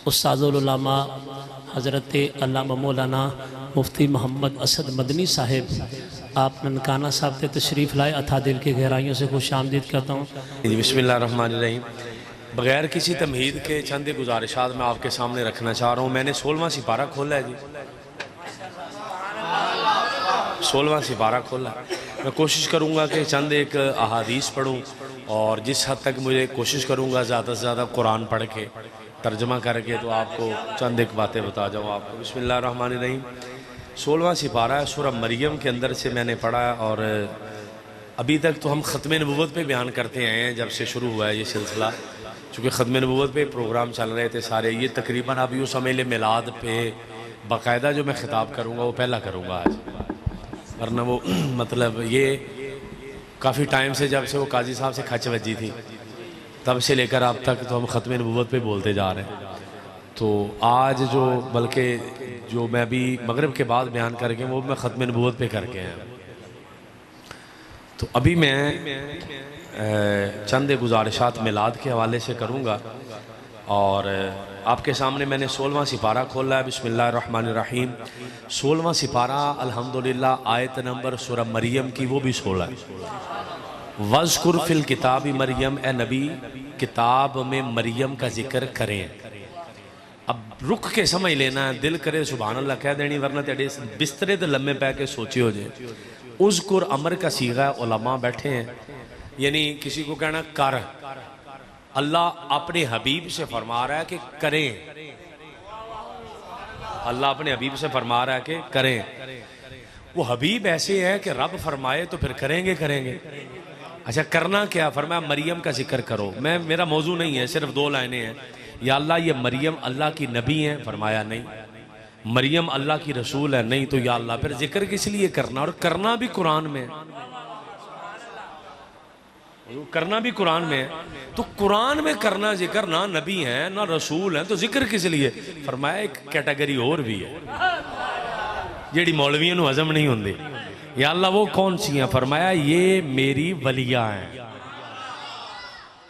उस्तादुल उलमा हज़रत अल्लामा मौलाना मुफ्ती मोहम्मद असद मदनी साहिब आप ननकाना साहब से तशरीफ़ लाए, अथा दिल की गहराइयों से खुश आमदीद करता हूँ। जी बिस्मिल्लाहिर्रहमानिर्रहीम। बग़ैर किसी तमहीद के चंद गुजारिशात मैं आपके सामने रखना चाह रहा हूँ। मैंने 16वां सिपारा खोला है जी, 16वां सिपारा खोला है। मैं कोशिश करूँगा कि चंद एक अहादीस पढ़ूँ और जिस हद तक मुझे कोशिश करूँगा ज़्यादा से ज़्यादा कुरान पढ़ के तर्जमा करके तो आपको चंद एक बातें बता जाऊँ आपको। बिस्मिल्लाहिर्रहमानिर्रहीम। 16वां सिपारा है, सूरह मरियम के अंदर से मैंने पढ़ा और अभी तक तो हम ख़त्म नबूवत पे बयान करते आए हैं जब से शुरू हुआ है ये सिलसिला। चूँकि ख़त्म नबूवत पे प्रोग्राम चल रहे थे सारे, ये तकरीबन अभी उस अमेल मिलाद पे बाकायदा जो मैं ख़िताब करूँगा वो पहला करूँगा आज, वरना वो मतलब ये काफ़ी टाइम से जब से वो काजी साहब से खच बजी थी तब से लेकर अब तक तो हम ख़त्म नबूवत पे बोलते जा रहे हैं। तो आज जो बल्कि जो मैं अभी मगरिब के बाद बयान करके वो मैं ख़त्म नबूवत पे करके आया। तो अभी मैं चंद गुजारिशात मिलाद के हवाले से करूँगा और आपके सामने मैंने 16वां सिपारा खोला है। बिस्मिल्लाहिर्रहमानिर्रहीम। 16वां सिपारा अल्हम्दुलिल्लाह आयत नंबर सूरह मरियम की वो भी 16 है। वज़कुर फिल किताबी मरियम, ए नबी किताब में मरियम का जिक्र करें। अब रुक के समझ लेना, दिल करे सुभान अल्लाह कह देनी, वरना तेरे बिस्तरे तो लम्बे पै के सोचे हो जाए। उज़कुर अमर का सीगा, उलमा बैठे हैं, यानी किसी को कहना कर। अल्लाह अपने हबीब से फरमा रहा है कि करें, अल्लाह अपने हबीब से फरमा रहा है कि करें। वो हबीब ऐसे है कि रब फरमाए तो फिर करेंगे करेंगे। अच्छा करना क्या, फरमाया मरियम का जिक्र करो। मेरा मौजू नहीं है, सिर्फ 2 लाइनें हैं। या अल्लाह ये मरियम अल्लाह की नबी है, फरमाया नहीं। मरियम अल्लाह की रसूल है, नहीं। तो या अल्लाह फिर जिक्र किस लिए करना, और करना भी कुरान में, करना भी कुरान में है। तो कुरान में करना जिक्र, ना नबी है ना रसूल है, तो जिक्र किस लिए। फरमाया एक कैटेगरी और भी है जेड़ी मौलवियों को हजम नहीं होंगी। या अल्लाह वो कौन सी हैं, फरमाया ये मेरी वलिया हैं।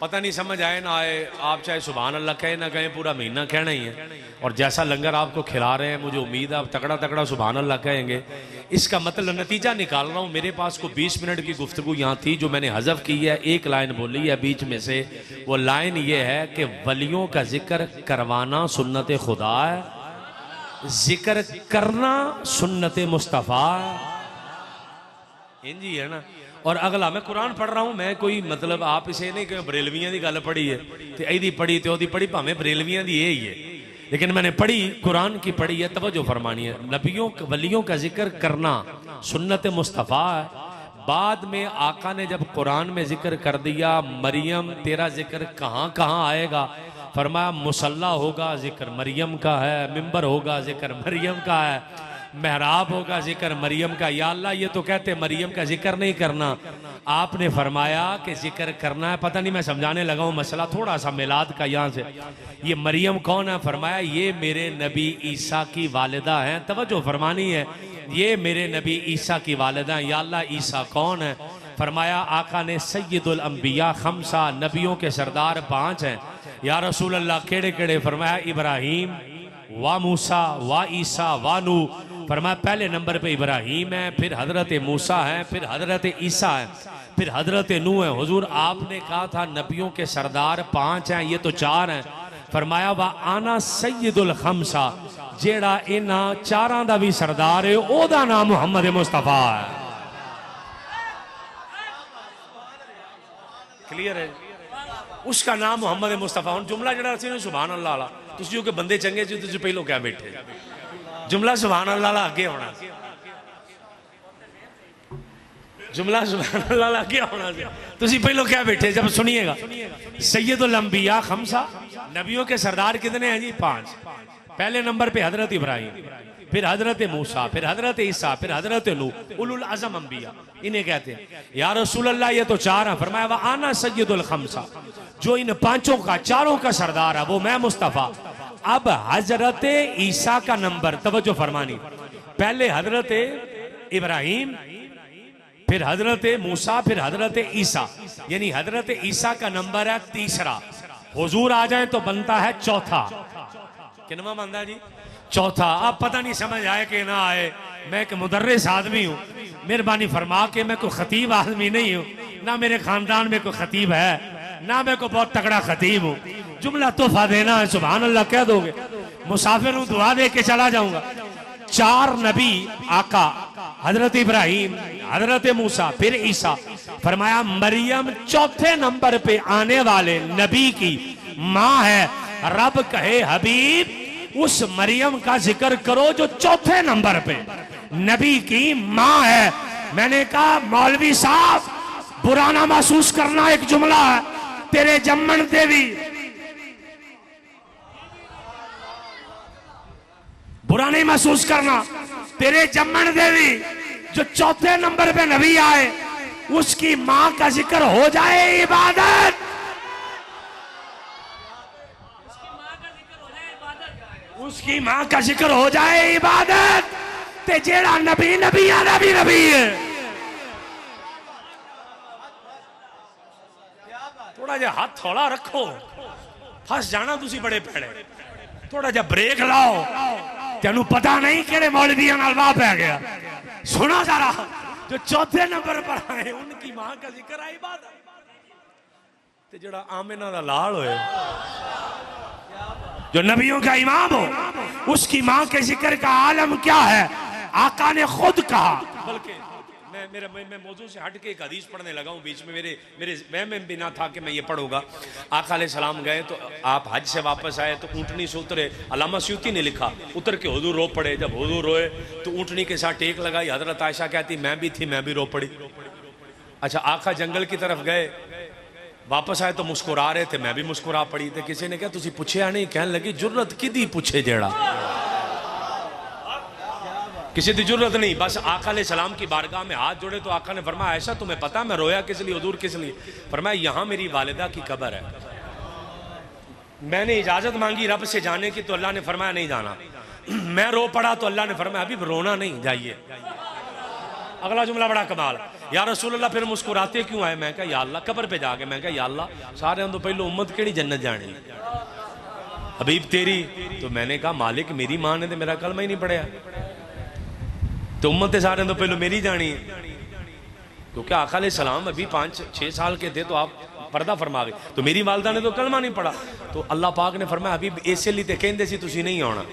पता नहीं समझ आए ना आए, आप चाहे सुभान अल्लाह कहे ना कहें, पूरा महीना कहना ही है। और जैसा लंगर आपको खिला रहे हैं मुझे उम्मीद है आप तगड़ा तगड़ा सुभान अल्लाह कहेंगे। इसका मतलब नतीजा निकाल रहा हूँ। मेरे पास को 20 मिनट की गुफ्तगू यहाँ थी जो मैंने हज़फ की है, एक लाइन बोली है बीच में से। वो लाइन ये है कि वलियों का जिक्र करवाना सुन्नत खुदा है, जिक्र करना सुन्नत मुस्तफ़ा इंजी है ना। और अगला मैं कुरान पढ़ रहा हूँ, मैं कोई मतलब आप इसे नहीं कि बरेलवियां की गल पढ़ी है तो यदी पढ़ी तो ओदी पढ़ी, भावें बरेलवियां की यही है, लेकिन मैंने पढ़ी कुरान की पढ़ी है। तवज्जो फरमानी है। नबियों वलियों का जिक्र करना सुन्नत मुस्तफ़ा है। बाद में आका ने जब कुरान में जिक्र कर दिया, मरियम तेरा जिक्र कहाँ कहाँ आएगा, फरमाया मुसल्ला होगा जिक्र मरियम का है, मिंबर होगा जिक्र मरियम का है, महराब होगा जिक्र मरियम का। या अल्लाह ये तो कहते मरियम का जिक्र नहीं करना, आपने फरमाया कि जिक्र करना है। पता नहीं मैं समझाने लगा हूँ मसला थोड़ा सा मिलाद का। यहाँ से ये मरियम कौन है, फरमाया ये मेरे नबी ईसा की वालिदा हैं। तवज्जो फरमानी है, ये मेरे नबी ईसा की वालिदा हैं। या अल्लाह ईसा कौन है, फरमाया आका ने सय्यदुल अंबिया खमसा, नबियों के सरदार 5 हैं। या रसूल अल्लाह केड़े केड़े, फरमाया इब्राहीम वा मूसा वा ईसा वा नू। फरमाया पहले नंबर पे इब्राहीम है, फिर हजरत मूसा है, फिर हजरत ईसा है, फिर हजरत नू है। हुजूर आपने कहा था नबियों के सरदार 5 हैं, ये तो 4 हैं। फरमाया वा आना सय्यदुल खमसा, जेड़ा इन्हां 4 दा भी सरदार है ओदा नाम मुहम्मद मुस्तफा है। क्लियर है, उसका नाम मोहम्मद मुस्तफा। हुण जुमला जड़ा सी ना सुभान अल्लाह वाला, तुसीं के बंदे चंगे जी, तुसीं पहलों क्या बैठे, जुमला सुभान अल्लाह वाला अगे होना, जुमला सुभान अल्लाह वाला अगे होना। तुसीं पहलों क्या बैठे, जब सुनिएगा। सैयदुल अंबिया खमसा, नबियों के सरदार कितने हैं जी, 5। पहले नंबर पे हजरत इब्राहिम, फिर हजरत मूसा, फिर हजरत ईसा, फिर हजरत नूह, उलुल अज़म अंबिया इन्हें कहते हैं। या रसूल अल्लाह ये तो 4 हैं। फरमाया वा आना सय्यदुल खमसा, जो इन 5 का 4 का सरदार है वो मैं मुस्तफ़ा। अब हजरत ईसा का नंबर, तवज्जो फरमानी, पहले हजरत इब्राहिम, फिर हजरत मूसा, फिर हजरत ईसा, यानी हजरत ईसा का नंबर है 3रा। हुजूर आ जाए तो बनता है चौथा। कितना बनता है जी? चौथा। अब पता नहीं समझ आए कि ना आए, मैं एक मुदर्रिस आदमी हूँ, मेहरबानी फरमा के, मैं कोई खतीब आदमी नहीं हूँ, ना मेरे खानदान में कोई खतीब है, ना मैं कोई बहुत तगड़ा खतीब हूँ। जुमला तोहफा देना है, सुभान अल्लाह कह दोगे, मुसाफिर हूँ, दुआ दे के चला जाऊंगा। 4 नबी आका, हजरत इब्राहिम, हजरत मूसा, फिर ईसा। फरमाया मरियम चौथे नंबर पे आने वाले नबी की माँ है। रब कहे हबीब उस मरियम का जिक्र करो जो चौथे नंबर पे नबी की माँ है। मैंने कहा मौलवी साहब बुरा ना महसूस करना, एक जुमला है, तेरे जम्मन देवी, बुरा नहीं महसूस करना, तेरे जम्मन देवी जो चौथे नंबर पे नबी आए उसकी मां का जिक्र हो जाए इबादत, उसकी मां का जिक्र हो जाए इबादत। ते जेड़ा नबी नबी आदा भी नबी है। थोड़ा जा हाथ थोड़ा रखो, फंस जाना तुसी बड़े पैड़े। थोड़ा जा ब्रेक लाओ, तेनू पता नहीं केड़े मौलवियां नाल वाह पै गया। सुनो जरा, जो चौथे नंबर पर आए उनकी मां का जिक्र है इबादत। ते जेड़ा आमिना दा लाल होए, जो नबियों का इमाम हो, उसकी मां के जिक्र का आलम क्या है? आका ने खुद कहा। बल्कि मैं मौजू से हट के एक हदीस पढ़ने लगा हूँ, बीच में मैं बिना था कि मैं ये पढ़ूंगा। आका अलैहिस्सलाम गए तो आप हज से वापस आए तो ऊँटनी से उतरे। अल्लामा स्यूती ने लिखा, उतर के हुजूर रो पड़े। जब हुजूर रोए तो ऊँटनी के साथ टेक लगाई। हजरत आयशा कहती मैं भी थी, मैं भी रो पड़ी। अच्छा, आका जंगल की तरफ गए, वापस आए तो मुस्कुरा रहे थे, मैं भी मुस्कुरा पड़ी। तो किसी ने कहा तुसी पूछया नहीं? कहने लगी जुर्रत किदी पूछे जेड़ा, किसी की जरूरत नहीं, बस आका अलैहिस्सलाम की बारगाह में हाथ जोड़े तो आका ने फरमाया ऐसा तुम्हें पता मैं रोया किस लिए? हुजूर किस लिए? फरमाया यहाँ मेरी वालिदा की कब्र है, मैंने इजाजत मांगी रब से जाने की तो अल्लाह ने फरमाया नहीं जाना। मैं रो पड़ा तो अल्लाह ने फरमाया अभी रोना नहीं, जाइए। अगला जुमला बड़ा कमाल, या रसूल अल्लाह फिर मुस्कुराते क्यों आए? मैं कहा या अल्लाह, कब्र पे जाके मैं कहा या अल्लाह सारे तो पहले उम्मत केड़ी जन्नत जानी हबीब तेरी? तो मैंने कहा मालिक मेरी मां ने तो मेरा कलमा ही नहीं पढ़िया, तो उम्मत सारे तो पहले मेरी जानी है। क्योंकि आका अलैहिस्सलाम अभी 5-6 साल के थे तो आप पर्दा फरमा गए, तो मेरी वालदा ने तो कलमा नहीं पढ़ा। तो अल्लाह पाक ने फरमाया अभी इसे लिए कहते सी तुसी नहीं आना,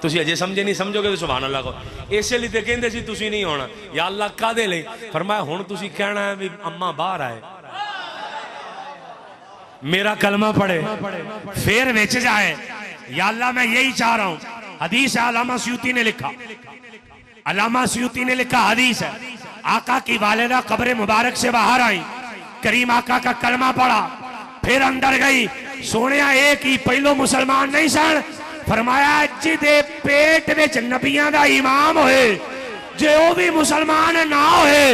तुसी अजे समझे नहीं, समझोगे तो सुभान अल्लाह को। इसे लिए कहते सी तुसी नहीं आना, या अल्लाह कादे ले? फरमाया हुण तुसी कहना है भी अम्मा बाहर आए, मेरा कलमा पढ़े, फिर विच जाए, या अल्लाह मैं यही चाह रहा हूं। हदीस है, अल्लामा स्यूती ने लिखा, अल्लामा स्यूती ने लिखा हदीस है, आका की वालिदा कब्र मुबारक से बाहर आई, करीम आका का कलमा पढ़ा, फिर अंदर गई। सोने एक ही पहलो मुसलमान नहीं सन, फरमाया जिदे पेट विच नबियां दा इमाम होए जे वो भी मुसलमान ना होए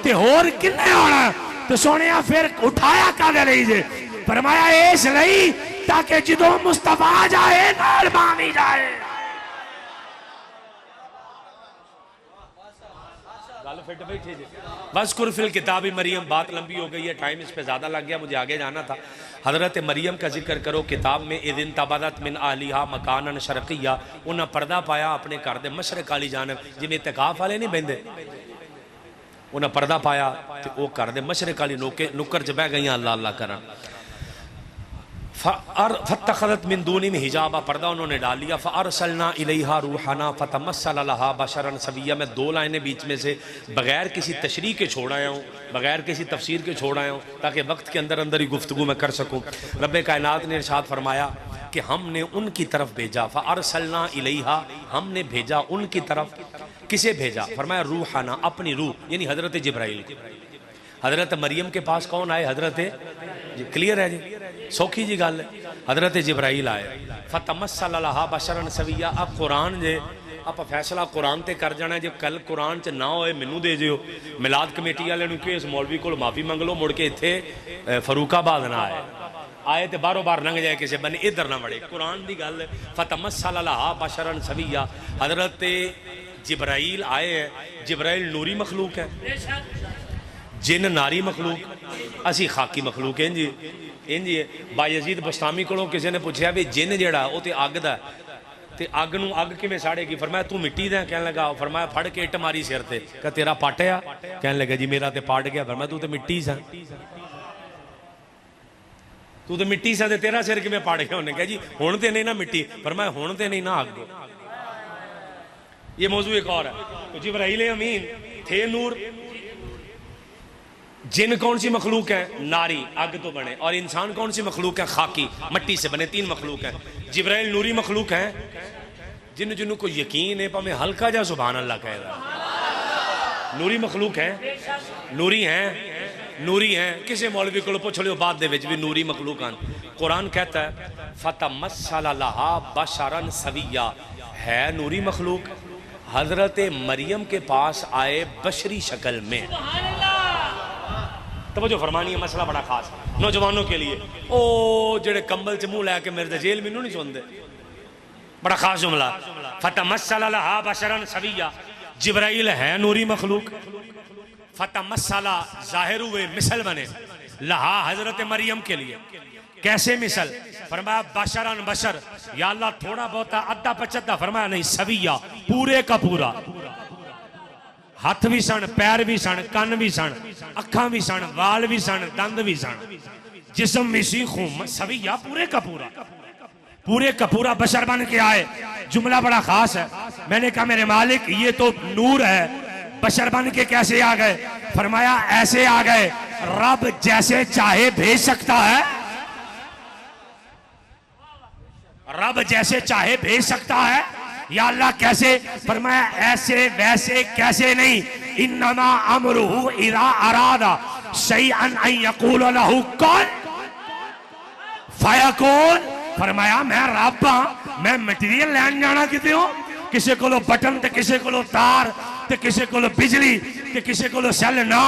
ते होर किन्ने होना? तो सोने फिर उठाया कादे लई जे? फरमाया इस लई ताकि जदों मुस्तफा जाए नाल बानी जाए। फिट बैठे जी। बस कुरफिल किताबी मरियम, बात लंबी हो गई है, टाइम इस पे ज्यादा लग गया, मुझे आगे जाना था। हजरत मरियम का जिक्र करो किताब में। इदिन तबादत मिन आहलिहा मकानन शरकिया, उन्हें पर्दा पाया अपने घर दे मशरक वाली जानब, जिवें इतिकाफ वाले नहीं बहते, उन्हें पर्दा पाया तो वह घर दे मशरक वाली नुक्कर च बह गई अल्लाह अल्लाह करन। फतखदत मिन दूनी में हिजाबा, पर्दा उन्होंने डाल लिया। फ़अरसलना इलैहा रूहाना फ़तमस्सल लहा बशरन सविय्या। मैं 2 लाइनें बीच में से बगैर किसी तशरीह के छोड़ आया हूँ, बगैर किसी तफसीर के छोड़ आया हूँ, ताकि वक्त के अंदर अंदर ही गुफ्तगू मैं कर सकूँ। रब्बे कायनात ने इरशाद फरमाया कि हमने उनकी तरफ भेजा। फ़अरसलना इलैहा, हमने भेजा उनकी तरफ। किसे भेजा? फरमाया रूहाना, अपनी रूह, यानी हजरत जिब्राइल को। हजरत मरियम के पास कौन आए? हजरत जी, क्लियर है जी, सौखी जी गल है, हजरत जिब्राइल आए। फतमस्सल लहा बशरन सविय्या। अब कुरान जे आप फैसला कुरान ते कर जाना, जो कल कुरान च ना होए मैनू दे जियो, मिलाद कमेटी वाले नूं कि इस मौलवी को माफ़ी मंग लो, मुड़ के इत्थे फरूकाबाद ना आए तो बारों बार लंघ जाए किसी बने, इधर ना बड़े। कुरान की गल। फतमस्सल लहा बशरन सविय्या, हजरत जिब्राइल आए है। जिब्राइल नूरी मखलूक है, जिन नारी मखलूक, असी खाकी मखलूक। इंज है। बायजीद बस्तामी को किसी ने पूछा भी जिन जड़ा वो तो अग दा, ते अग नूं अग किवें साड़ेगी? फरमाया तू मिट्टी दा। कहने लगा, फरमाया फड़ के इट मारी सिर ते, कह तेरा पाटिया? कहने लगा जी मेरा ते पाट गया। फरमाया तू तो मिट्टी सा, तू तो मिट्टी सा, तेरा सिर किवें पाट गया? उन्हें कहा जी हुण ते नहीं ना मिट्टी। फरमाया हुण ते नहीं ना अग। ये मौजू एक और है। तो जिब्राईल अमीन थे नूर। जिन कौन सी मखलूक है? नारी, अग तो बने। और इंसान कौन सी मखलूक है? खाकी, मट्टी से बने। 3 मखलूक हैं। जिब्राईल नूरी मखलूक है। जिन जिन्हों को यकीन है भावें हल्का जा सुभान अल्लाह कहेगा, नूरी मखलूक है, नूरी हैं, नूरी हैं। किसी मौलवी को पूछ लो बाद दे विच भी नूरी मखलूक हैं। कुरान कहता है फतमस्सल लहा बशरन सविया, है नूरी मखलूक। हजरत मरियम के पास आए बशरी शक्ल में। तवज्जो फरमानी है, मसला बड़ा खास नौजवानों के लिए। ओ जेड़े कंबल च मुंह लैके मेरे जेल मैनू नहीं सुनते, बड़ा खास जुमला। फतमस्सल लहा बशरन सविया, जिब्राईल है नूरी मखलूक। फतमस्सला जाहिर हुए, मिसल बने। लहा हजरत मरियम के लिए। कैसे मिसल? फरमाया बशरन बशर, या अल्लाह थोड़ा बहुत अद्धा पचद्दा। फरमाया नहीं, सविया, पूरे का पूरा। हाथ भी सन, पैर भी सन, कन भी सन, अखा भी सन, वाल भी सन, दंद भी सन, जिस्म भी सी, खून। सविया, पूरे का पूरा, पूरे का पूरा बशर बन के आए। जुमला बड़ा खास है। मैंने कहा मेरे मालिक ये तो नूर है, बशर बन के कैसे आ गए? फरमाया ऐसे आ गए, रब जैसे चाहे भेज सकता है, रब जैसे चाहे भेज सकता है। या अल्लाह कैसे? फरमाया ऐसे वैसे कैसे नहीं। इन्नमा अमरुहु इज़ा अरादा शैअन अन यक़ूल लहू कुन फयकून। फरमाया मैं रब हां, मैं मटीरियल लैन जाना किते हो, किसी को बटन ते किसी को तार ते किसी को बिजली ते किसी को सेल ना।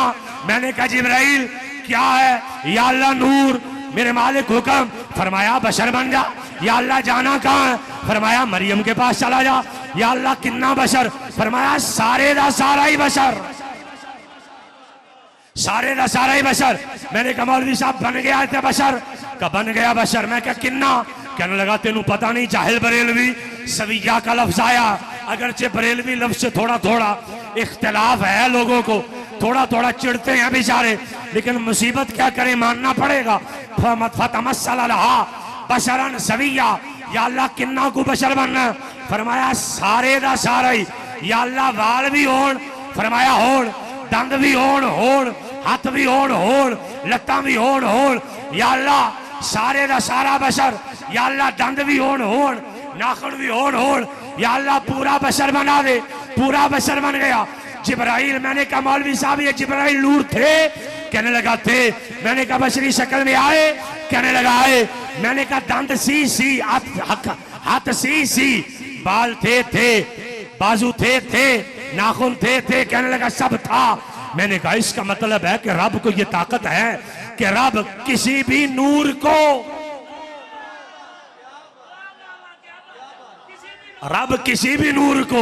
मैंने कहा जिब्राइल क्या है? या अल्लाह नूर। मेरे मालिक हुक्म। फरमाया बशर बन जा। या अल्लाह जाना कहाँ है? फरमाया मरियम के पास चला जा। या अल्लाह किन्ना बशर? फरमाया सारे दा सारा ही बशर, सारे दा सारा ही बशर। मैंने कहा मौलवी साहब बन गया थे बशर का? बन गया बशर। मैं क्या किन्ना? कहने लगा तेनू पता नहीं, जाहिल बरेलवी सविया का लफ्ज आया। अगरचे बरेलवी लफ्ज से थोड़ा थोड़ा इख्तिलाफ है, लोगों को थोड़ा थोड़ा चिढ़ते हैं बेचारे, लेकिन मुसीबत क्या करें, मानना पड़ेगा। फतमस्सल लहा बशरन सविया, या अल्लाह किन्ना को बशर बनना? फरमाया सारे दा सारा ही। या अल्लाह वाल भी होन? फरमाया होन। दंद भी होन, हाथ भी होन, लत्तां भी होन। या अल्लाह सारे दा सारा बशर। या अल्लाह दंद भी होन, नाखून भी होन। या अल्लाह पूरा बशर बना दे। पूरा बशर बन गया। जिब्राइल, मैंने कहा मौलवी साहब ये जिब्राइल नूर थे? कहने लगा थे। मैंने कहा बशरी शक्ल में आए? कहने लगा आए। मैंने कहा दंद सी, हाथ सी, बाल थे, बाजू थे, नाखून थे। कहने लगा सब था। मैंने कहा इसका मतलब है कि रब को ये ताकत है कि रब किसी भी नूर को, रब किसी भी नूर को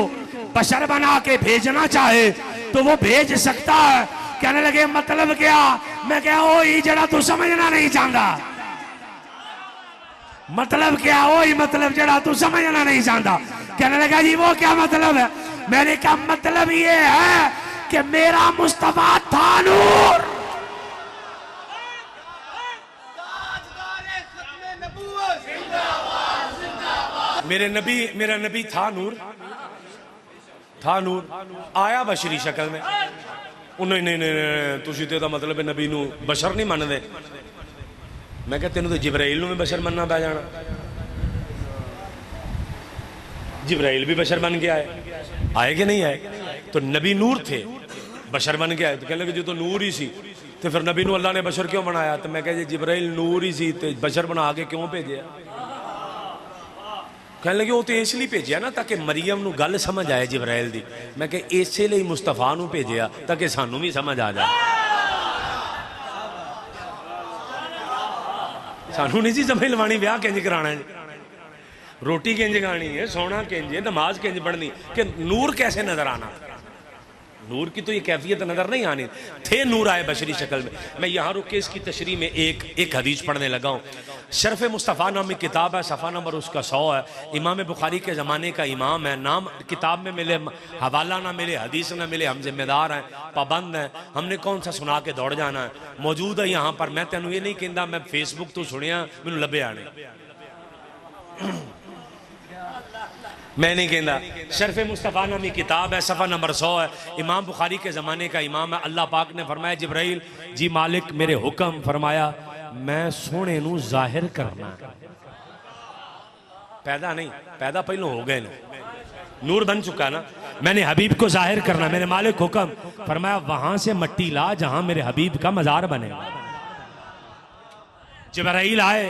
बशर बना के भेजना चाहे तो वो भेज सकता है। कहने लगे मतलब क्या? मैं क्या ओ ही जड़ा तू समझना नहीं चाहता। मतलब क्या? ओ ही मतलब जड़ा तू समझना नहीं चाहता। कहने लगा जी वो क्या मतलब है? मैंने कहा मतलब ये है कि मेरा मुस्तफा था नूर। मेरा नबी था नूर, था नूर। आया बशरी शक्ल में। नहीं तुसी तो मतलब नबी नू बशर नहीं मानते। मैं क्या तेन तो जिब्राइल नू भी बशर मनना पै जाना। जिब्राइल भी बशर बन के आए कि नहीं आए? तो नबी नूर थे, बशर बन के आए। तो कहने लगे जो तो नूर ही सी तो फिर नबी नू अल्लाह ने बशर क्यों बनाया? तो मैं कह जिब्राइल नूर ही सी तो बशर बना के क्यों भेजा? कहने लगे वो तो इसलिए भेजा ना ताकि मरियम नू गल समझ आए जिब्राइल दी। मैं कह इसे लिए मुस्तफा नू भेजा ताकि सानू भी समझ आ जाए। सानू नहीं जी समझ लवानी ब्याह किंज कराना है, रोटी किंज खानी है, सोना किंज है, नमाज किंज पढ़नी, कि नूर कैसे नजर आना। नूर की तो ये कैफियत नजर नहीं आनी, थे नूर आए बशरी शक्ल में। मैं यहाँ रुक के इसकी तशरीह में एक हदीस पढ़ने लगा हूँ। शरफ मुस्तफ़ा नामी किताब है, सफ़ा नंबर उसका 100 है। इमाम बुखारी के ज़माने का इमाम है। नाम किताब में मिले, हवाला ना मिले, हदीस ना मिले, हम जिम्मेदार हैं, पाबंद हैं। हमने कौन सा सुना के दौड़ जाना है। मौजूद है यहाँ पर। मैं तेन ये नहीं कहता मैं फेसबुक तो सुनिया मैनू लभ्या नहीं, मैं नहीं कहता। शरफ मुस्तफ़ा नामी किताब है, सफ़ा नंबर 100 है। इमाम बुखारी के ज़माने का इमाम है। अल्लाह पाक ने फरमाया जिब्राइल जी मालिक मेरे हुक्म फरमाया मैं सोने नू जाहिर करना, पैदा नहीं, पैदा पहले हो गए ना, नूर बन चुका ना, मैंने हबीब को जाहिर करना, मेरे मालिक हुक्म फरमाया वहां से मट्टी ला जहां मेरे हबीब का मजार बनेगा। जिब्राइल आए,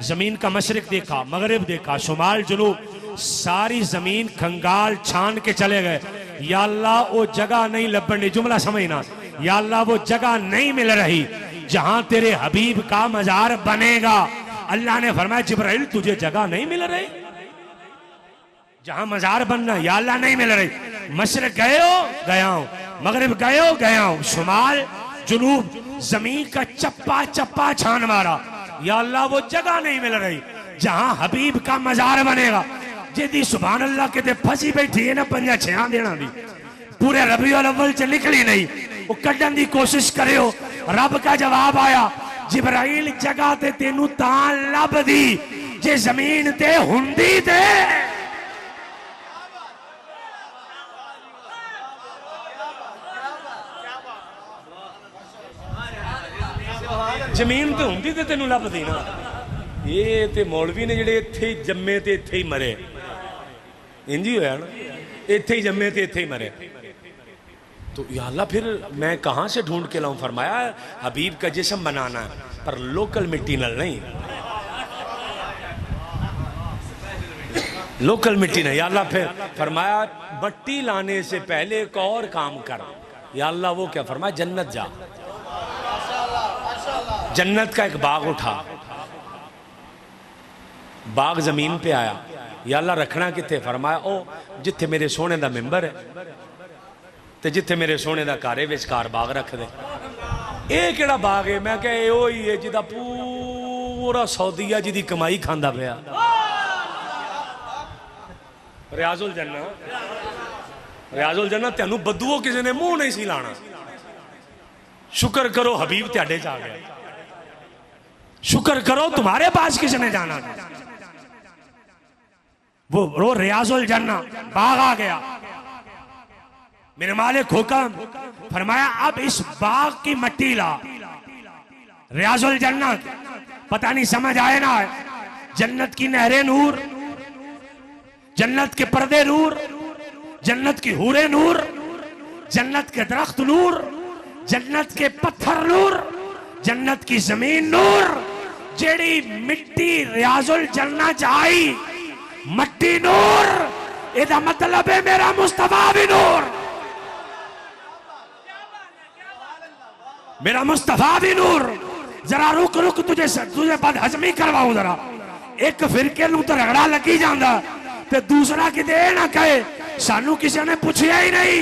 जमीन का मशरिक देखा, मगरिब देखा, शुमाल जुनूब, सारी जमीन खंगाल छान के चले गए। या अल्लाह वो जगह नहीं लभनी, जुमला समझना, या अल्लाह वो जगह नहीं मिल रही जहां तेरे हबीब का मजार बनेगा। अल्लाह ने फरमाया जिब्राइल तुझे जगह नहीं मिल रही जहां मजार बनना, या अल्लाह नहीं मिल रही। मशरिक गए हो गया हूं, मगरिब गए हो गया हूं, शुमाल जुनूब जमीन का चप्पा चप्पा छान मारा, या अल्लाह वो जगह नहीं मिल रही जहां हबीब का मजार बनेगा। जिदी सुभान अल्लाह के फसी बैठी है ना 5-6 दिनों की, पूरे रबीउल अव्वल च निकली नहीं, वो कड्डन की कोशिश करो। रब का जवाब आया जिब्राइल जगह ते तेनू तां लभदी जे जमीन ते हुंदी ते। जमीन तो हुंदी ते तेनू लभदी ना। ये ते मौलवी ने जेड़े इत्थे ही जम्मे ते इत्थे ही मरे, इंज ही होया ना, इत्थे ही जम्मे ते इत्थे ही मरे। तो या अल्लाह फिर मैं कहां से ढूंढ के लाऊं। फरमाया हबीब का जिस्म बनाना है पर लोकल मिट्टी नल नहीं, लोकल मिट्टी नहीं। या अल्लाह फिर फरमाया मट्टी लाने से पहले एक और काम कर। या अल्लाह वो क्या फरमाया जन्नत जा, जन्नत का एक बाग उठा, बाग जमीन पे आया। या अल्लाह रखना किथे, फरमाया ओ जिथे मेरे सोने दा मिंबर है ते जिथे मेरे सोने दा घर है विचकार बाग रख दे। ये केड़ा बाग है? मैं कहा ओ ही है जिदा पूरा सऊदीया जिदी कमाई खांदा पिया, रियाजुल जन्ना। रियाजुल जन्ना तेनू बदूओ किसी ने मुंह नहीं सी लाना। शुक्र करो हबीब त्याडे च आ गया, शुक्र करो तुम्हारे पास किसी ने जाना। वो रियाजुल जन्ना बाग आ गया। मेरे मालिक हुक्म फरमाया अब इस बाग की मट्टी ला, रियाजुल जन्नत। पता नहीं समझ आए ना, जन्नत की नहरें नूर, जन्नत के पर्दे नूर, जन्नत की हूरें नूर, जन्नत के दरख्त नूर, जन्नत के पत्थर नूर, जन्नत की जमीन नूर। जेड़ी मिट्टी रियाजुल जन्नत आई मट्टी नूर, इदा मतलब है मेरा मुस्तफा भी नूर, मेरा मुस्तफा भी नूर। जरा रुक रुक तुझे बद हजमी करवाऊं जरा। एक फिरके नूं तो रगड़ा लगी जांदा ते दूसरा किते ना कहे सानू किसी ने पूछया ही नहीं।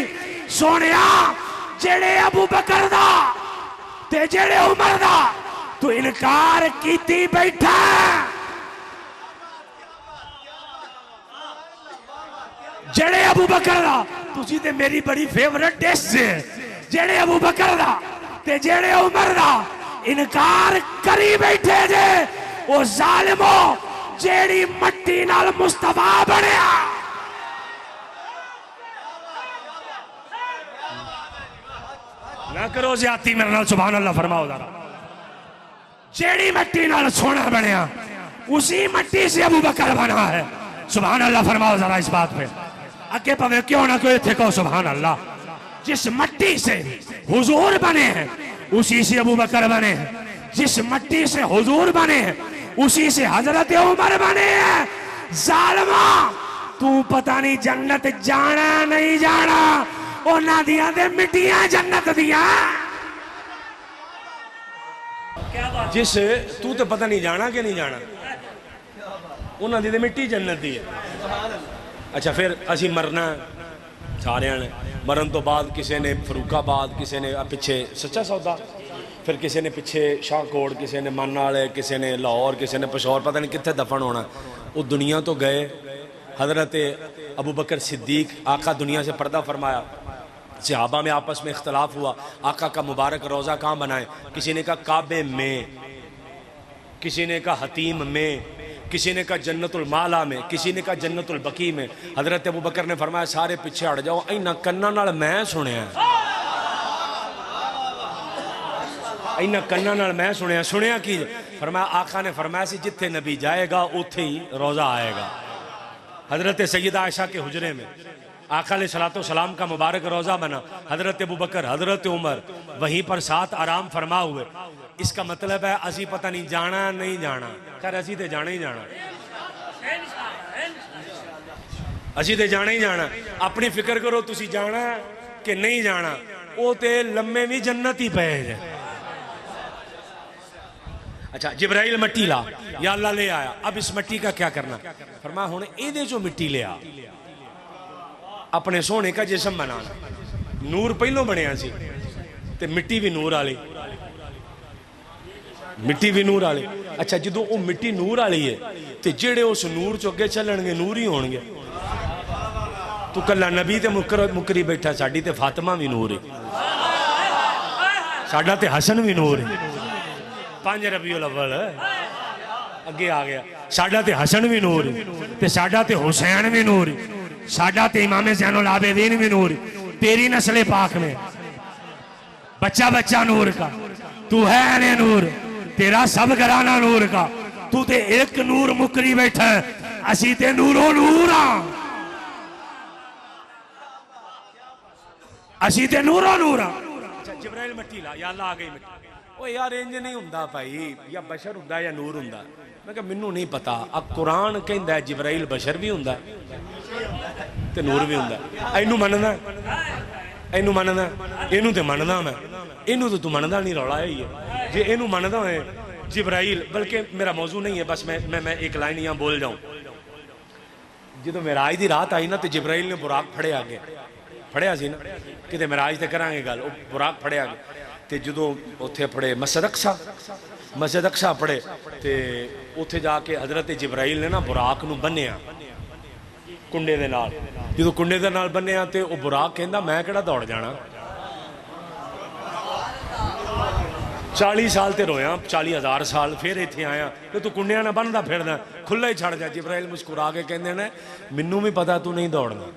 सोनिया जेड़े अबू बकर दा ते जेड़े उमर दा तू इनकार कीती बैठा। जेड़े अबू बकर दा तुसी ते मेरी बड़ी फेवरेट डिश है, जेड़े अबू बकर दा ते जेड़े उमर दा इनकार करी बैठे जे। ओ जालिमो जेड़ी मट्टी नाल मुस्तफा बनया, ना करो ज्यादती मेरे नाल, सुभान अल्लाह फरमाओ जरा। जेड़ी मट्टी नाल सोना बनया उसी मट्टी से अबू बकर बना है, सुभान अल्लाह फरमाओ जरा इस बात पे। अगे पवे क्यों ना कोई थे कहो सुभान अल्लाह। जिस मट्टी से हुजूर बने हैं उसी से अबू बकर बने हैं, जिस मट्टी से हुजूर बने हैं उसी से हजरत उमर बने हैं। जालिमा तू पता नहीं जन्नत जाना नहीं जाना, उन्हां दियां ते मिट्टियां जन्नत दियां। जिस तू तो पता नहीं जाना कि नहीं जाना, उन्हां दी ते मिट्टी जन्नत दी है। अच्छा फिर असी मरना सारिया ने मरण तो बाद किसी ने फरूकाबाद, किसी ने पिछे सच्चा सौदा, फिर किसी ने पिछे शाहकोट, किसी ने मन वाले, किसी ने लाहौर, किसी ने पेशौर, पता नहीं कितने दफन होना। वो दुनिया तो गए। हज़रत अबू बकर सिद्दीक, आका दुनिया से पर्दा फरमाया। सहाबा में आपस में इख्तलाफ हुआ, आका का मुबारक रोज़ा कहाँ बनाए। किसी ने कहा काबे में, किसी ने कहा हतीम में, किसी ने कहा जन्नतुल माला में, किसी ने कहा जन्नतुल बकी में। हज़रत अबू बकर ने फरमाया सारे पीछे हट जाओ, इन्ना कन्ना नाल मैं सुनिया, इन्ना कन्ना नाल मैं सुनिया। सुनिया की? फरमाया आका ने फरमाया सी जिथे नबी जाएगा उथे ही रोज़ा आएगा। हज़रत सैयदा आयशा के हुजरे में आका अलैहिस्सलातो सलाम का मुबारक रोज़ा बना। हज़रत अबू बकर, हज़रत उमर वहीं पर साथ आराम फरमा हुए। इसका मतलब है असी पता नहीं जाना नहीं जाना, खैर असी तो जाना ही जाना, असी तो जाना ही जाना। अपनी फिक्र करो तुसी जाना कि नहीं जाना, वो तो लम्मे भी जन्नत ही पे है। अच्छा, जिब्राइल मिट्टी ला, या अल्लाह ले आया, अब इस मिट्टी का क्या करना। फरमाया हुण इहदे चों मिट्टी ले आ, अपने सोने का जिस्म बनाना। नूर पहलों बनया सी ते मिट्टी भी नूर वाली, मिट्टी भी नूर वाली। अच्छा, जो वो मिट्टी नूर वाली है तो जेड़े उस नूर चो अगे चलणगे नूर ही होणगे। तू कला नबी ते मुकरी बैठा, साडी ते फातिमा भी नूर है, साडा ते हसन भी नूर है। 5 रबीउल अव्वल अगे आ गया, साडा ते हसन भी नूर है, ते साडा ते हुसैन भी नूर है, साडा ते इमाम ज़ैनुल आबिदीन भी नूर है। तेरी नस्ल पाक में बच्चा बच्चा नूर का, तू है अने नूर, तेरा सब घराना नूर का। तू ते एक नूर मुकरी बैठा है, असी ते नूरो नूर हाँ, असी ते नूरो नूर हाँ। जिब्राइल मिट्टी ला, या अल्लाह आ गई मिट्टी। ओ यार इंज नहीं हुंदा भाई, या बशर हुंदा या नूर हुंदा। मैं कहा मैनू नहीं पता। अब कुरान कहंदा है जिब्राइल बशर भी हुंदा ते नूर भी हुंदा। इनू मनदा, इनू मनदा, इनू ते मनदा मैं, इनू तो तू मनदा नहीं, रौला ही है। जे इनू मनदा है जिब्राइल, बल्कि मेरा मौजू नहीं है, बस मैं एक लाइन यहाँ बोल जाऊँ। जो मेराज की रात आई ना तो जिब्राइल ने बुराक फड़े आगे, फड़िया सी ना कि मेराज तो करांगे गल, बुराक फड़े आगे। तो जो उत्थे पढ़े मस्जिद अक्सा पढ़े तो उत्थे जाके हज़रत जिब्राइल ने ना बुराक नूं बन्निया कुंडे दे नाल। जो कुंडे दे नाल बन्निया तो वह बुराक कहंदा मैं किहड़ा दौड़ जाना। 40 साल तो रोया, 40,000 साल, फिर इत्थे आया तो तू कुंडिया ना बनदा फिरदा, खुला ही छड़ जा। जिब्राइल मुस्कुरा के कहंदे ने मैनू भी पता तू नहीं दौड़ना,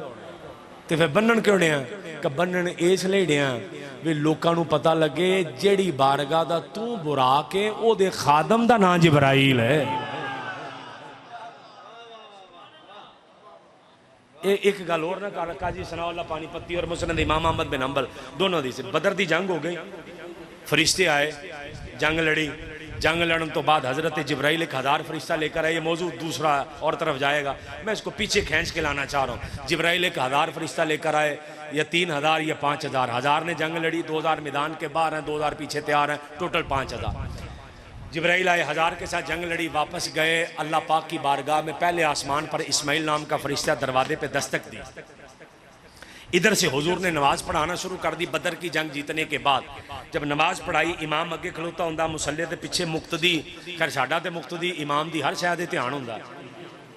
तो फिर बन्नण क्यों डिया? कि बन्नण इसलिए डिया भी लोगों को पता लगे जेड़ी बारगाह दा तू बुराक है ओदे खादम दा नाम जिब्राइल है। एक गल और ना कर, काजी सनाउल्लाह पानीपती और मुस्नद इमाम अहमद बिन हंबल दोनों दी बदर दी जंग हो गई, फरिश्ते आए, जंग लड़ी। जंग लड़न तो बाद हज़रत जिब्राइल 1000 फरिश्ता लेकर आए। ये मौजू दूसरा और तरफ जाएगा, मैं इसको पीछे खींच के लाना चाह रहा हूँ। जिब्राइल 1000 फरिश्ता लेकर आए, या 3000 या 5000। 1000 ने जंग लड़ी, 2000 मैदान के बाहर हैं, 2000 पीछे तैयार हैं, टोटल 5000। जिब्राइल आए, 1000 के साथ जंग लड़ी, वापस गए अल्लाह पाक की बारगाह में। पहले आसमान पर इस्माइल नाम का फरिश्ता दरवाजे पे दस्तक दी। इधर से हुजूर ने नमाज पढ़ाना शुरू कर दी। बदर की जंग जीतने के बाद जब नमाज पढ़ाई, इमाम अगे खलोता हुंदा, मुसल्ले के पिछे मुक्तदी। खैर साडा ते मुक्तदी इमाम की हर शय ते ध्यान हुंदा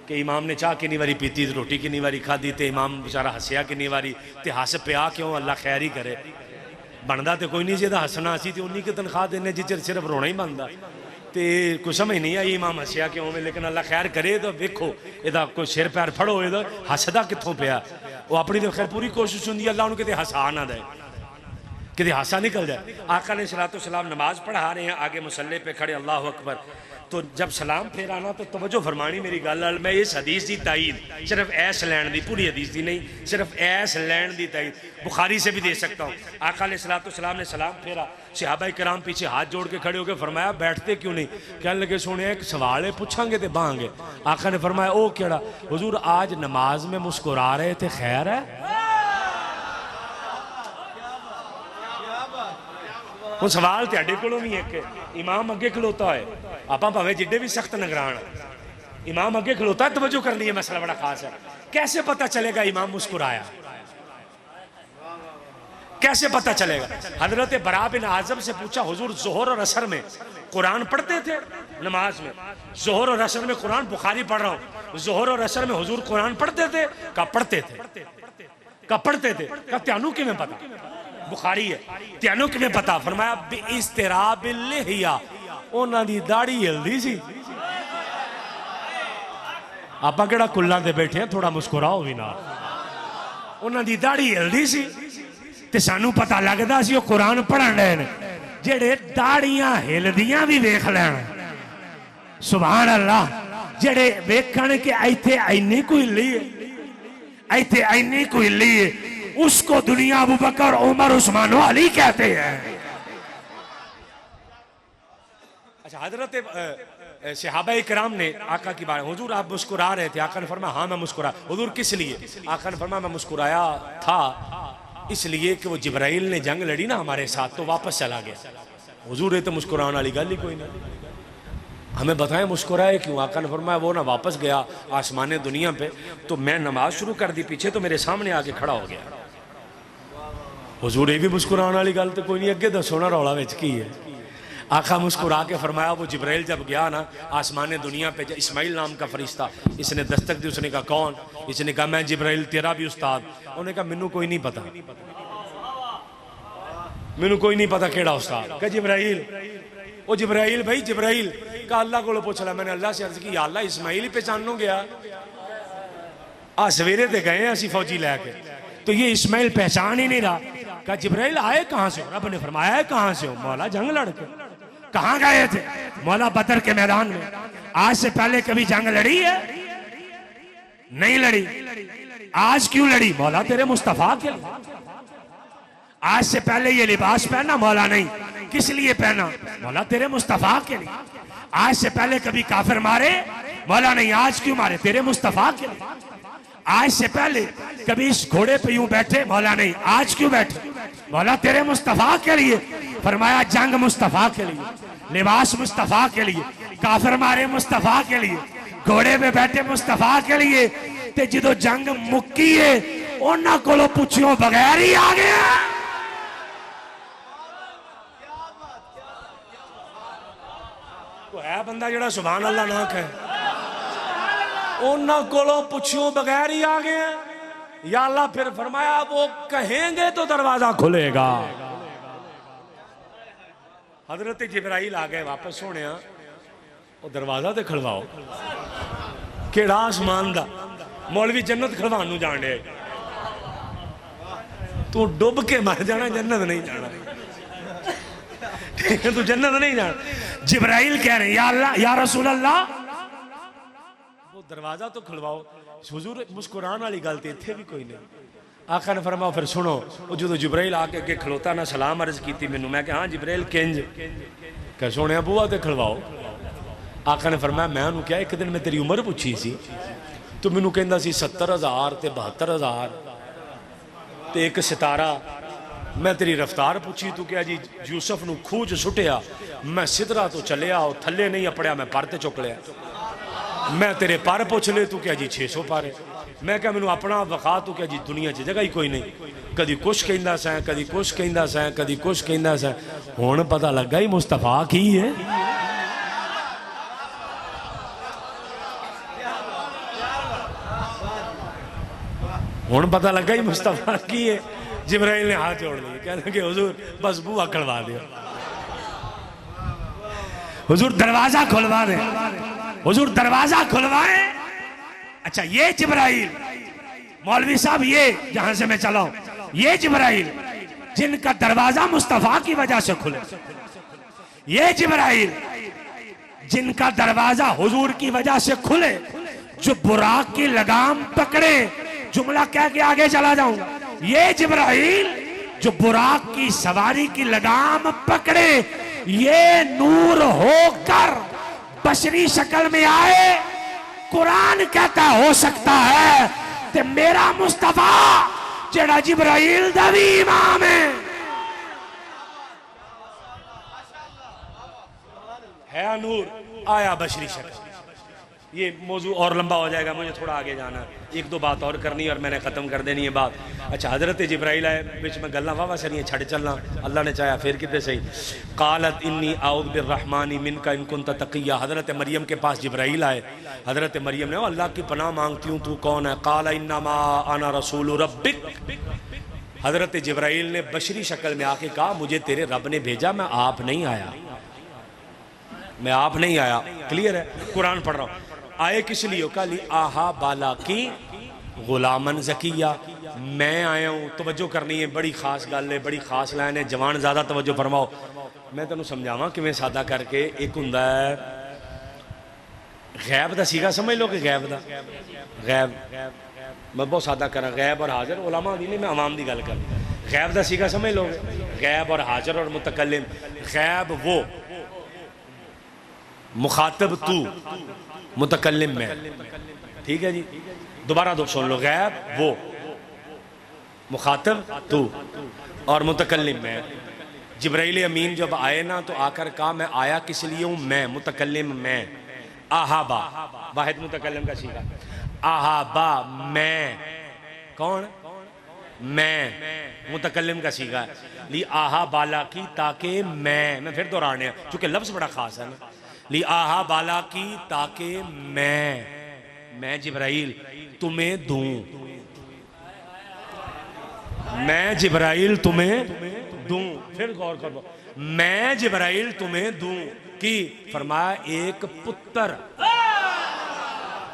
कि इमाम ने चाह कितनी बारी पीती, रोटी कितनी बारी खाधी, तो इमाम बेचारा हसिया कितनी बारी, तो हस पिया क्यों, अल्लाह खैर ही करे। बनता तो कोई नहीं जी हसना, असी तो उन्नी की तनख्वाह देने जिचर सिर्फ रोना ही बनता। तो कुछ समझ नहीं आई इमाम हसिया क्यों, लेकिन अल्लाह खैर करे। तो वेखो यदा कोई सिर पैर फड़ो, हसदा कितों पिया। वो अपनी तो खैर पूरी कोशिश होंगी अल्लाह उन्हें कितने हसा ना दे, कितने हासा निकल जाए। आका ने सलातो सलाम नमाज पढ़ा रहे हैं, आगे मुसल्ले पे खड़े, अल्लाह अकबर। तो जब सलाम फेराना तो तवज्जो फरमानी मेरी गल। मैं इस हदीस की तायद सिर्फ ऐस लैन की, पूरी हदीस की नहीं, सिर्फ ऐस लैन की तायद बुखारी से भी दे सकता हूँ। आका अलैहिस्सलातु वस्सलाम ने सलाम फेरा, सहाबा किराम पीछे हाथ जोड़ के खड़े होकर फरमाया बैठते क्यों नहीं? कहने लगे सुने एक सवाल है, पूछांगे तो बांगे। आका ने फरमाया ओ केड़ा? हुजूर आज नमाज में मुस्कुरा रहे थे, खैर है? वो सवाल तुहाडे कोलों भी एक, इमाम अगे खलोता है, आप भावें जिड्डे भी सख्त नगरान, इमाम अगे खलोता है, तवज्जो करनी है, मसला बड़ा खास है। कैसे पता चलेगा इमाम मुस्कुराया? कैसे पता चलेगा? हजरत बरा बिन आज़म से पूछा, हुजूर जोहर और असर में कुरान पढ़ते थे? नमाज में जोहर और असर में कुरान, बुखारी पढ़ रहा हूँ, जोहर और असर में हुजूर कुरान पढ़ते थे? का पढ़ते थे। का पढ़ते थे? का त्यानू कि में पता? बुखारी है, त्यानू कि में पता? फरमाया बिइस्तिराबिल लिहिया, उन्हां दी दाढ़ी हिलदी सी। आपां किहड़ा कुल्लां ते बैठे हैं, थोड़ा मुस्कुराओ भी ना। उन्हां दी दाढ़ी हिलदी सी ते सानू पता लगदा सी ओह कुरान पढ़न रहे ने। जेड़े दाढ़ियां हिलदियां भी वेख लैण, सुभान अल्लाह, जेड़े वेखण के इत्थे इन्नी को हिली है, इत्थे इन्नी को हिली है, उसको दुनिया अबू बकर, उमर, उस्मान, अली कहते हैं। अच्छा, हजरत सहाबा इकराम ने आका की बात, हुजूर आप मुस्कुरा रहे थे, आका ने फरमाया हाँ मैं मुस्कुरा। हुजूर किस लिए? आका ने फरमाया मैं मुस्कुराया था इसलिए कि वो जिब्राइल ने जंग लड़ी ना हमारे साथ, तो वापस चला गया। हुजूर तो मुस्कुराने वाली गल ही कोई ना, हमें बताएं मुस्कुराए क्यों? आका ने फरमाया वो ना वापस गया आसमान दुनिया पे, तो मैं नमाज शुरू कर दी पीछे, तो मेरे सामने आके खड़ा हो गया। हुजूर ये भी मुस्कुराने वाली गल तो कोई नहीं, अगे दसो ना रौला विच की है। आका मुस्कुरा के फरमाया वो जिब्राइल जब गया ना आसमान दुनिया पे, इस्माइल नाम का फरिश्ता, इसने दस्तक दी। उसने कहा कौन? इसने कहा मैं जिब्राइल, तेरा भी उस्ताद। उन्होंने कहा मैनू कोई नहीं पता, मैनू कोई नहीं पता केड़ा उस्ताद। कहा जिब्राइल। ओ जिब्राइल भाई जिब्राइल। कहा अल्लाह को पूछ ला। मैंने अल्लाह से अर्ज की, या अल्लाह इस्माइल ही पहचानो गया, आ सवेरे ते गए असी फौजी लैके, तो ये इस्माइल पहचान ही नहीं रहा। कहा जिब्राइल आए कहां से हो? रब ने फरमाया है कहां से हो? मौला जंग लड़के। कहां गए थे? मौला बदर के मैदान में। आज से पहले कभी जंग लड़ी है? नहीं लड़ी। आज क्यों लड़ी? मौला तेरे मुस्तफा के लिए। आज से पहले ये लिबास पहना? मौला नहीं। किस लिए पहना? मौला तेरे मुस्तफा के लिए। आज से पहले कभी काफिर मारे? मौला नहीं। आज क्यों मारे? तेरे मुस्तफा के लिए। आज से पहले कभी इस घोड़े पे यूं बैठे? मौला नहीं। आज क्यों बैठे? मौला तेरे मुस्तफा के लिए। फरमाया जंग मुस्तफा के लिए, लिबास मुस्तफा के लिए, काफिर मारे मुस्तफा के लिए, घोड़े पे बैठे मुस्तफा के लिए। ते जो जंग मुक्की है उन्हां कोलों पुछियों बगैर ही आ गया। है बंदा जेड़ा सुभान अल्लाह ना कहे, उन्हां कोलों पुछियों बगैर ही आ गए। या अल्लाह फिर फरमाया वो कहेंगे तो दरवाजा खुलेगा। हजरत जिब्राइल आ गए वापस, सोने वो दरवाजा तो खड़वाओ। केड़ा आसमान दा? मौलवी जन्नत खड़वान जान डे, तू डुब के मर जाना, जन्नत नहीं जाना। ठीक है, तू जन्नत नहीं जाना। जिब्राइल कह रहे या अल्लाह, या रसूल अल्लाह, वो दरवाजा तो खुलवाओ। हुजूर मुस्कुरान वाली गल तो इत्थे भी कोई नहीं। आका ने फरमाया फिर सुनो, जो जिब्राइल आके अगे खलोता ना सलाम अर्ज की मैनू, मैं कहा हाँ जिब्राइल किंज? कह सोने बूआ तो खड़वाओ। आका ने फरमाया मैं उन्होंने क्या, एक दिन मैं तेरी उम्र पूछी सी, तो मैनू कहंदा सी 70,000 ते 72,000 ते एक सितारा। मैं तेरी रफ्तार पूछी, तू क्या जी यूसुफ नू खूह च सुटिया, मैं सिदरा तो चलिया, थले नहीं अपड़िया, मैं पर ते चुक लिया। मैं तेरे पर पुछ ले, तू क्या जी 600 पर है। मैं क्या मैनू अपना वखा, तू क्या जी दुनिया च जगह ही कोई नहीं। कदी कुछ कहंदा सैं, कदी कुछ कहंदा सैं, कदी कुछ कहंदा सैं। हुण पता लगा ही मुस्तफा की है। हुण पता लगा ही मुस्तफा की है। जिब्राइल ने हाथ जोड़ लिए, कहने के हुजूर बस बुआ खुलवा दियो, हुजूर दरवाजा खुलवा दे, हुजूर दरवाजा खुलवाए। अच्छा ये जिब्राइल, मौलवी साहब ये जहां से मैं चला हूं, ये जिब्राइल जिनका दरवाजा मुस्तफा की वजह से खुले, ये जिब्राइल जिनका दरवाजा हुजूर की वजह से खुले, जो बुराक की लगाम पकड़े, जुमला कह के आगे चला जाऊंगा, ये जिब्राइल जो बुराक की सवारी की लगाम पकड़े, ये नूर होकर बशरी शक्ल में आए। कुरान कहता हो सकता है ते मेरा मुस्तफा जेड़ा जिब्राइल दा भी इमाम है नूर, आया बशरी शक्ल। ये मौजू और लंबा हो जाएगा, मुझे थोड़ा आगे जाना है, एक दो बात और करनी है और मैंने ख़त्म कर देनी है बात। अच्छा, हज़रत जिब्राइल आए, बीच में गल्ला वावा सरियाँ छड़ चलना, अल्लाह ने चाहा फिर कितने सही। कालत इन्नी आउज़ बिर्रहमानी मिनका इन कुन्त तक़िया, हज़रत मरियम के पास जिब्राइल आए, हज़रत मरियम ने अल्लाह की पनाह मांगती हूँ, तू कौन है? काला इन्नमा अना रसूलु रब्बिक, हज़रत जिब्राइल ने बशरी शक्ल में आके कहा मुझे तेरे रब ने भेजा, मैं आप नहीं आया, मैं आप नहीं आया। क्लियर है? कुरान पढ़ रहा हूँ। आए किस लिए? कल आहा बाला की गुलामन जकिया, मैं आया हूँ, तवज्जो करनी है, बड़ी खास गल है, बड़ी खास लाइन है, जवान ज़्यादा तवज्जो फरमाओ। मैं तेनों समझावा किवें सादा करके। एक हुंदा है गैब दा सीगा, समझ लो कि गैब दा, गैब मैं बहुत सादा करा, गैब और हाजिर उलमा दी नहीं, मैं अवाम दी गल कर। गैब दा सीगा समझ लो, गैब और हाजिर और मुतकल्लिम। गैब वो, मुखातब तू, मुतकल्लिम मैं, ठीक है जी। दोबारा दो सुन लो, गैब वो, मुखातब तू और मुतकल्लिम मैं। जिब्राइल अमीन जब आए ना तो आकर कहा मैं आया किस लिए हूँ? मैं, मुतकल्लिम मैं। आहाबा वाहिद मुतकल्लिम का सीगा, आहाबा मैं, कौन? मैं, मुतकल्लिम का सीगा। ली आहा बाला की, ताकि मैं फिर दोहराने हैं चूंकि लफ्ज बड़ा खास है ना। ली आहा बाला की, ताकि मैं जिब्राइल तुम्हें दूं, मैं जिब्राइल तुम्हें दूं। फिर गौर करो, मैं जिब्राइल तुम्हें दूं कि फरमाया एक पुत्र,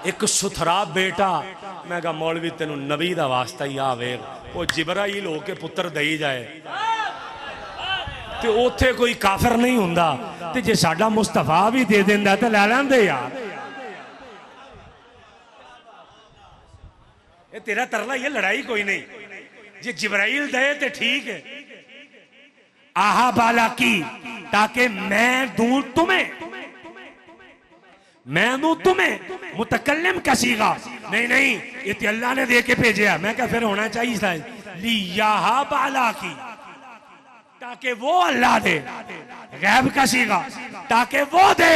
एक सुथरा बेटा। मैं कहा मौलवी तेनू नबी दा वास्ता ही आवे, वो जिब्राइल होके पुत्र दई जाए ते उथे कोई काफिर नहीं हुंदा, ते जे साडा मुस्तफा भी दे देंदा ते लै लैंदे यार। ये तेरा तरला, ये लड़ाई कोई नहीं। जे जिब्राइल दे ते ठीक है। आहा बाला की, ताकि मैं दूं तुम्हें, मैं दूं तुम्हें। मुतकल्लिम का सीगा, नहीं ये तो अल्लाह ने दे के भेजा। मैं क्या फिर होना चाहिए था लिया बाला की, ताकि वो अल्लाह दे। गैब का सीगा, ताकि वो दे,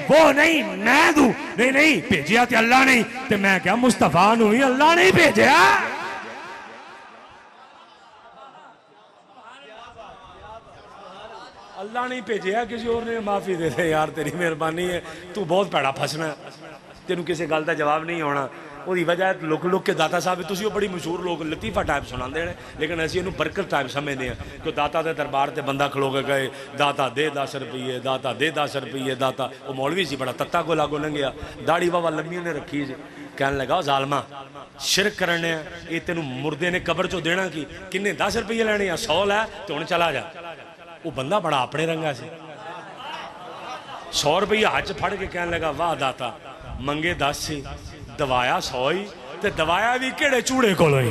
वो नहीं मैं दूं। नहीं भेजा तो अल्लाह नहीं, तो मैं क्या मुस्तफा नूं ही अल्लाह नहीं भेजा। अल्लाह नहीं भेजा, किसी और ने। माफी दे दे यार, तेरी मेहरबानी है, तू बहुत भैड़ा फसना, तेनू किसी गल का जवाब नहीं आना। ਉਹਦੀ वजह लुक लुक के दाता साहब तुसीं वो बड़ी मशहूर लोग लतीफा टाइप सुनाते हैं, लेकिन असीं इहनूं बरकत टाइप समझते हैं कि दाता के दरबार से बंदा खलो के गए, दाता दे 10 रुपये, दाता दे 10 रुपये, दाता। वो मौलवी सी बड़ा तत्ता को लागो लंघिया, दाढ़ी बाबा लम्मी ने रखी सी, कहने लगा जालमा शिरक करने ये तेनू मुर्दे ने कबर चो देना की, किन्ने 10 रुपये लैने या 100 लै तो हुण चला जा। वो बंदा बड़ा अपने रंगा से 100 रुपया हाथ च फड़ के कहने लगा वाह दाता, मंगे 10 सी, दवाया 100 ही, ते दवाया भी केड़े चूड़े कोलों ही।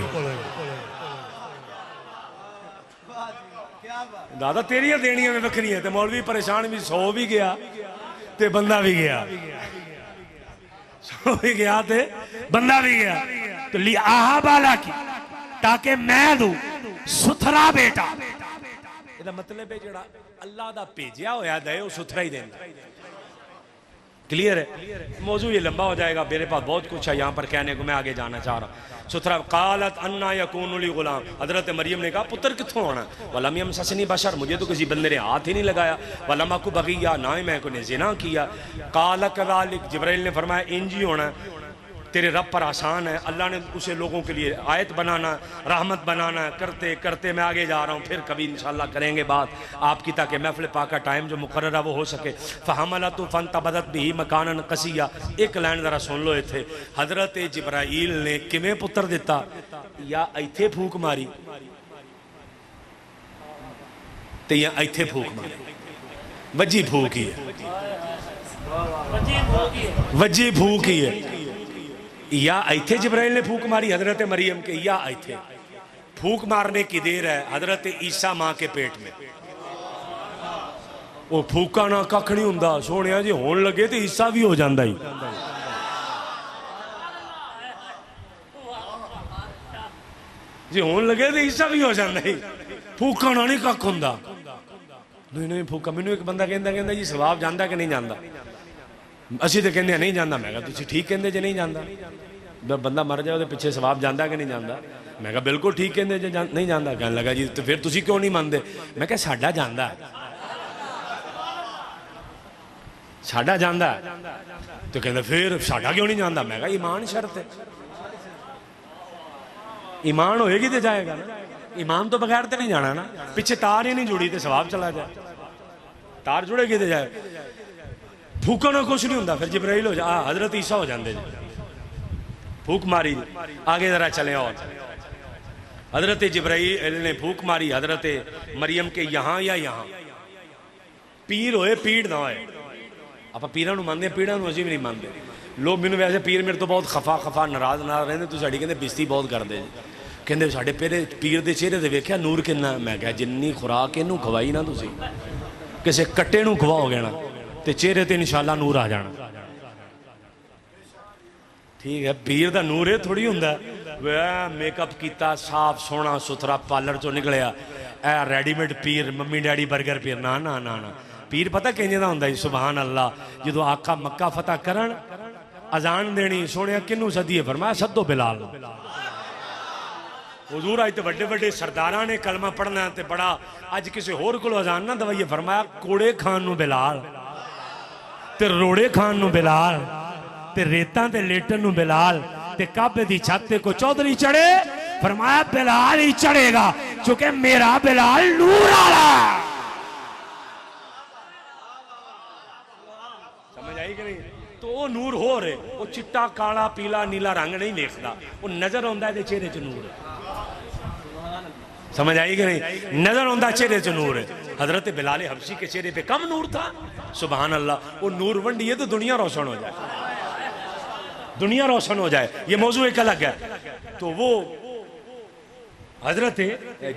दादा तेरियां देनियां में वखरियां, ते मौलवी परेशान भी, 100 भी गया ते बंदा भी गया, 100 भी गया ते बंदा भी गया। तो ली आहा बाला की, ताकि मैं दूं सुथरा बेटा। ਇਹਦਾ मतलब है ਜਿਹੜਾ अल्लाह ਦਾ भेजिया होया दे वो सुथरा ही देता। क्लियर है? मौजू ये लंबा हो जाएगा, मेरे पास बहुत कुछ है यहाँ पर कहने को, मैं आगे जाना चाह रहा। सुथरा कालत अन्ना यकूनु ली गुलाम, हजरत मरियम ने कहा पुत्र कित्थों आना? वलम यमससनी बशर, मुझे तो किसी बंदे ने हाथ ही नहीं लगाया। वलम अकु बगिया, ना ही मैं कोई जिना किया। काल कज़ालिक, जिब्राइल ने फरमाया इंज ही होना, तेरे रब पर आसान है। अल्लाह ने उसे लोगों के लिए आयत बनाना, रहमत बनाना, करते करते मैं आगे जा रहा हूँ। फिर कभी इंशाल्लाह करेंगे बात आपकी, ताकि महफिल पाक का टाइम जो मुकर्रर है वो हो सके। फ़हमला तो फ़न तबदत भी मकानन कसिया। एक लाइन ज़रा सुन लो इत्थे, हज़रत जिब्राइल ने किवें पुत्र दिता? या इत्थे फूक मारी ते या इत्थे फूक मारी, वजी फूक ही है, वजी फूक ही है। या इत्थे जिब्राइल ने फूक मारी हजरत मरियम के, या इत्थे फूक मारने की देर है हजरत ईसा माँ के पेट में। वो फूका ना कख नहीं हुंदा सोनिया जी, होन लगे तो ईसा भी हो जाता ही। जी होन लगे तो ईसा भी हो जाता ही, फूका ना नहीं कख हुंदा। नहीं फूका। मैनू एक बंदा कहता जी सवाब जाता कि नहीं जाता? ਅਸੀਂ तो कहते नहीं जाता। मैं तुम ठीक कहते जे नहीं जाता, जब बंदा मर जाए तो पिछे सवाब जाता कि नहीं जाता? मैं कहा बिल्कुल ठीक कहते जे नहीं जाता। कहने लगा जी तो फिर तुम क्यों नहीं मानते? मैं कहा साडा जाता, साडा जाता। तो कहते फिर साडा क्यों नहीं जाता? मैं कहा ईमान शर्त है, ईमान होएगी तो जाएगा ना, ईमान तो बगैर तो नहीं जाना ना। पिछे तार ही नहीं जुड़ी तो सवाब चला जाए, तार जुड़ेगी तो जाए। फूकों ना कुछ नहीं होता, फिर जिब्राइल हो जा हजरत ईसा हो जाते जी, फूक मारी। आगे जरा चले और हजरत जिब्राइल ने फूक मारी हजरत मरियम के यहाँ या यहाँ, पीर होए पीड़ ना होए। आप पीर मानते, पीड़ा अभी भी नहीं मानते लोग। मैंने वैसे पीर मेरे तो बहुत खफा खफा नाराज नाराज रहते, तो साड़ी कहते बेइज्जती बहुत करते जी। कहते साढ़े पहले पीर के चेहरे से वेख्या नूर किन्ना? मैं क्या जिन्नी खुराक इनू खवाई ना तुसी, किसी कट्टे नू खवाओगे ना तो चेहरे ते इंशाअल्लाह नूर आ जाना। ठीक है, पीर का नूर ये थोड़ी होंगे वह मेकअप किया साफ सोहना सुथरा पार्लर चो निकलिया ए रेडीमेड पीर मम्मी डैडी बर्गर पीर, ना ना ना ना। पीर पता किंजे दा हुंदा जी? सुभान अल्लाह, जो आका मक्का फतह करन अजान देनी, सुनिया किनू सदिए? फरमाया सदो बिलाल। हुजूर अज तो बड़े बड़े सरदारा ने कलमा पढ़ना ते बड़ा अज किसी होर को अजान ना दवाइए। फरमाया कोड़े खान नू बिलाल, ते रोड़े खान नू बिलाल, ते रेतां ते लेटन नू बिलाल, ते काबे दी छत ते को चौधरी चढ़े। फरमाया बिलाल ही चढ़ेगा क्योंकि मेरा बिलाल नूर वाला। समझ आई कि नहीं? तो वो नूर हो रहे, वो चिट्टा काला पीला नीला रंग नहीं देखता, वो नजर आंदा है चेहरे च नूर है। समझ आई कि नहीं? नजर आंदा चेहरे च नूर है। हजरत बिलाल हबशी के चेहरे पे कम नूर था। सुभान अल्लाह, वो नूर वंडिए तो दुनिया रोशन हो जाए, दुनिया रोशन हो जाए। ये मौजू एक अलग है। तो वो हजरत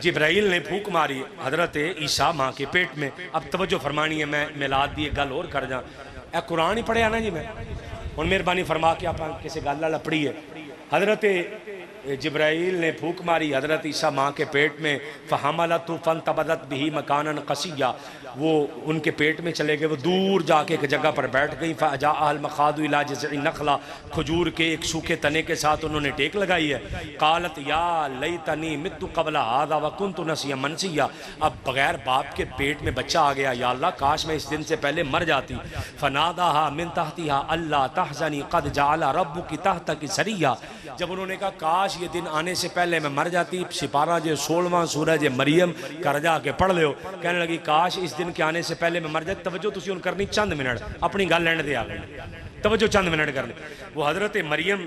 जिब्राइल ने फूक मारी हजरत ईसा माँ के पेट में। अब तवज्जो फरमानी है, मैं मिलाद दी एक गल और कर जा। ए कुरान ही पढ़िया ना जी, मैं हुण मेहरबानी फरमा के आप किसी गल वाला पढ़ी है। हजरत जिब्राइल ने फूक मारी हजरत ईसा माँ के पेट में, फ़हमलतहु फ़ंतबज़त बिही मकानन क़सिय्या। वो उनके पेट में चले गए, वो दूर जाके एक जगह पर बैठ गई। फ़अजाअल मखादु इला जज़इ नखला, खजूर के एक सूखे तने के साथ उन्होंने टेक लगाई है। कालत या लैतनी मित्तु क़ब्ला हाज़ा व कुन्तु नसिय्यन मनसिय्या। अब बगैर बाप के पेट में बच्चा आ गया, या अल्लाह काश मैं इस दिन से पहले मर जाती। फ़नादाहा मिन तहतिहा अल्ला तहज़नी क़द जअल रब्बुकी तहतकी सरिय्या। जब उन्होंने कहा काश ये दिन आने से पहले मैं मर जाती। सिपारा जो 16वां सूरज मरियम कर जाके पढ़ लो। कहने लगी काश इस दिन के आने से पहले मैं मर जाती। तवज्जो तुसी हुण करनी चंद मिनट, अपनी गल लैंड दे आ गई। तवज्जो चंद मिनट करनी। वो हजरत मरियम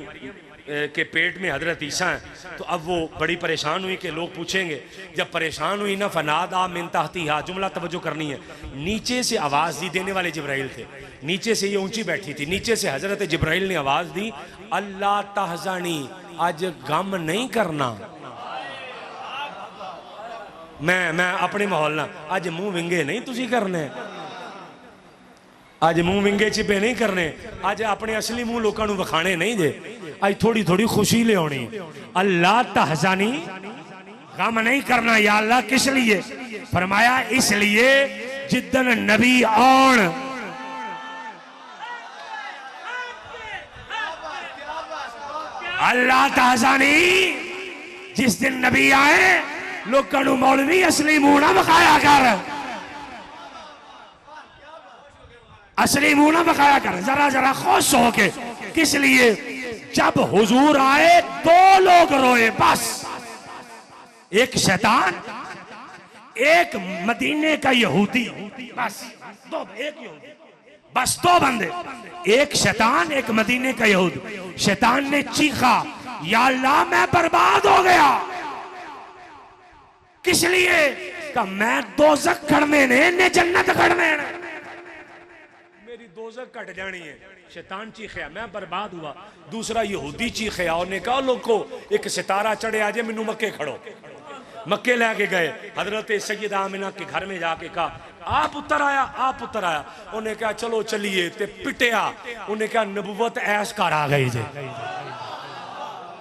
के पेट में हजरत ईसा है। तो अब वो बड़ी परेशान हुई कि लोग पूछेंगे। जब परेशान हुई ना, फनादा मिन तहतिहा, जुमला तवज्जो करनी है। नीचे से आवाज़ दी, देने वाले जिब्राइल थे, नीचे से ये ऊंची बैठी थी, नीचे से हजरत जिब्राइल ने आवाज़ दी अल्लाह तहज़नी, आज गम नहीं करना। मैं अपने माहौल ना आज मुंह विंगे नहीं तुसी करने, आज मुंह विंगे चिपे नहीं करने, आज अपने असली मुंह लोगों को विखाने नहीं जे, आज थोड़ी थोड़ी खुशी ले आनी। अल्लाह तहज़नी, गम नहीं करना। या अल्लाह किस लिए? फरमाया इसलिए जिद्दन नबी आन, अल्लाह तहज़नी, जिस दिन नबी आए लोगों मौलवी असली मुंह ना बखाया कर, असली मुंह ना बखाया कर, जरा जरा खुश हो के। किस लिए? जब हुजूर आए दो लोग रोए, बस एक शैतान, एक मदीने का यहूदी, बस दो, एक यहूदी, बस दो बंदे, एक शैतान एक मदीने का यहूदी। शैतान ने चीखा या अल्लाह मैं बर्बाद हो गया। किस लिए? का मैं दोज़ख खड़ने ने, ने जन्नत खड़ने ने, मेरी दोज़ख कट जानी है। शैतान चीखया मैं बर्बाद हुआ। दूसरा यहूदी चीखया, उन्हें कहा लोगों एक सितारा चढ़े आजे मैनू मक्के खड़ो। मक्के लेके गए, हजरत सैयदा आमिना के घर में जाके कहा आप उतर आया, आप उतर आया। उन्हें कहा चलो चलिए, ते पिटिया। उन्हें कहा नबूवत ऐस घर आ गई जे।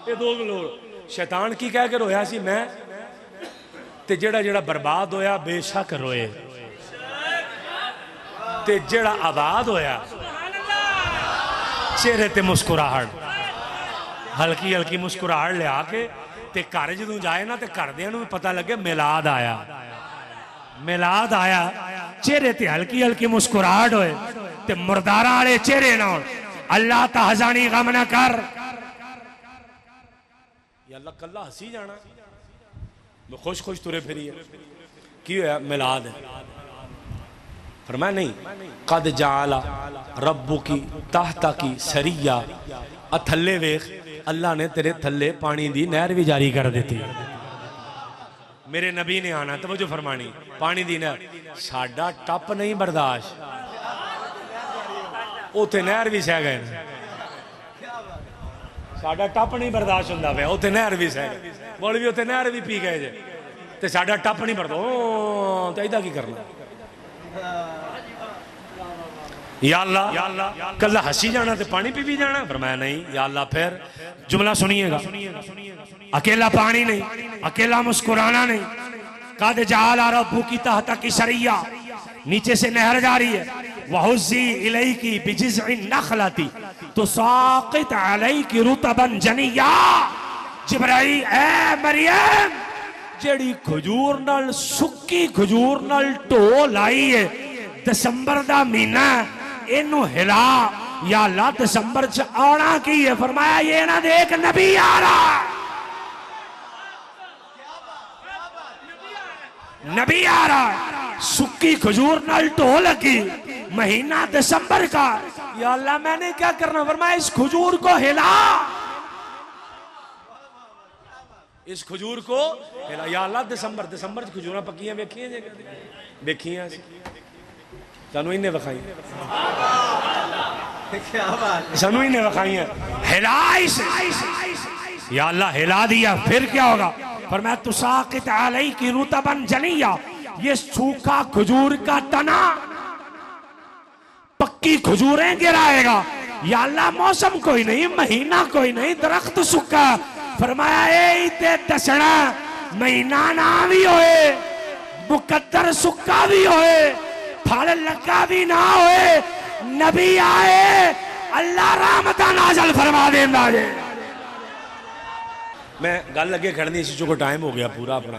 ये दो लोग शैतान की कह के रोया सी मैं, ते जेड़ा जेड़ा बर्बाद होया बेशक रोए, ते जेड़ा आबाद होया चेहरे ते मुस्कुराहट, हल्की हल्की मुस्कुराहट लिया के ते घर जदों जाए ना ते घरदियां नूं पता लगे मिलाद आया, मिलाद आया, चेहरे ते हल्की हल्की मुस्कुराहट होए ते मुर्दारा वाले चेहरे ना होण। अल्लाह तहजानी गम ना कर, या अल्लाह कल्ला हसी जाना, खुश खुश तुरे फिरी है। की होया? मिलाद है। फरमाया नहीं, कद जाला रब्बू की ताहता की सरिया, थल्ले वेख अल्लाह ने तेरे थल्ले पानी दी नहर भी जारी कर दी। मेरे नबी ने आना, तवज्जो फरमानी, पानी दी नहर। साडा टप नहीं बर्दाश्त, उथे नहर भी सह गए, साडा टप नहीं बर्दाश्त हुंदा पिया, उथे नहर भी सह गए, बोल भी उथे नहर भी पी गए जे, ते साडा टप नहीं बर्दाश्त, तो इदा की करना? या अल्लाह कल्ला हसी जाना ते पानी पी भी जाना? फरमाया नहीं या अल्लाह। फिर जुमला सुनिएगा, अकेला पानी नहीं, अकेला मुस्कुराना नहीं। कद जाला रब्बू की तहता की सरिया, नीचे से नहर जा रही है। वहुज़्ज़ी इलैकी बिजिज़्इन नखलती तुसाक़ित अलैकी रुतबन जनिया। जिब्राईल, ए मरियम, जेड़ी खजूर नाल सुक्की खजूर नाल ढो लाई है, दिसंबर दा महीना इनू हिला। या अल्लाह दिसंबर च आना की है? फरमाया ये ना देख नबी आ रहा, नबी आ रहा। सुक्की खजूर नाल ढो लगी, महीना दिसंबर का। या अल्लाह मैंने क्या करना? फरमाया इस खजूर को हिला, इस खजूर को हिला। या अल्लाह दिसंबर, दिसंबर खजूर पक्कियां वेखियां जे? वेखियां सानू इन्हें वखाई, सानू इन्हें वखाइयां। हिला इसे, या अल्लाह हिला दिया, फिर क्या होगा? फरमाया तुसाक़ित अलैकी रुतबन जनिया, ये सूखा खजूर का तना पक्की खजूरें गिराएगा। या अल्लाह मौसम कोई नहीं, महीना कोई नहीं, दरख्त सूखा। फरमाया ए ते दसना महीना ना भी होए, मुकद्दर सुक्का भी होए, फल लगा भी ना होए, नबी आए अल्लाह रहमत नाज़िल फरमा देंदा जे। मैं गल अगे खड़नी सी, चूंकि टाइम हो गया पूरा अपना,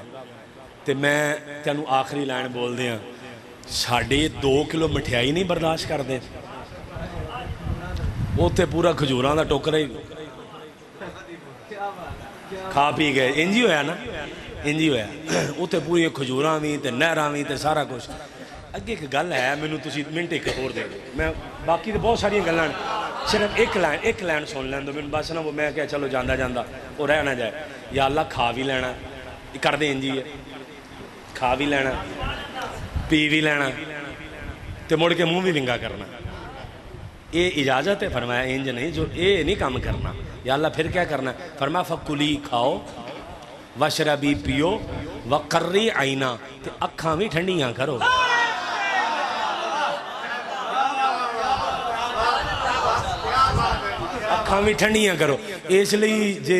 ते मैं तेनू आखिरी लाइन बोल दिया। साढ़े 2 किलो मठियाई नहीं बर्दाश्त करते, उत्थे पूरा खजूरां दा टोकरा ही खा पी गए। इंज ही होया ना, इंज ही होया। उत्थे पूरी खजूरां भी ते नहरां भी ते सारा कुछ। अगे एक गल है, मैनू तुसीं मिनट एक होर दे, मैं बाकी तो बहुत सारिया गल्लां, सिर्फ एक लाइन सुन लैन दो मैनू बस ना। वो मैं क्या चलो जांदा जांदा वो रह ना जाए। या अल्लाह खा भी लेना, करदे इंज ही है, खा भी लेना, पी भी लेना, ते मुड़ के मुंह भी विंगा करना। ये इजाजत है? फरमाया इंज नहीं, जो ये नहीं काम करना। या अल्लाह फिर क्या करना? फरमाया फकुली खाओ, वशरबी पियो, वकर्री आईना, ते अखां भी ठंडियां करो। अखां भी ठंडियां करो। इसलिए जे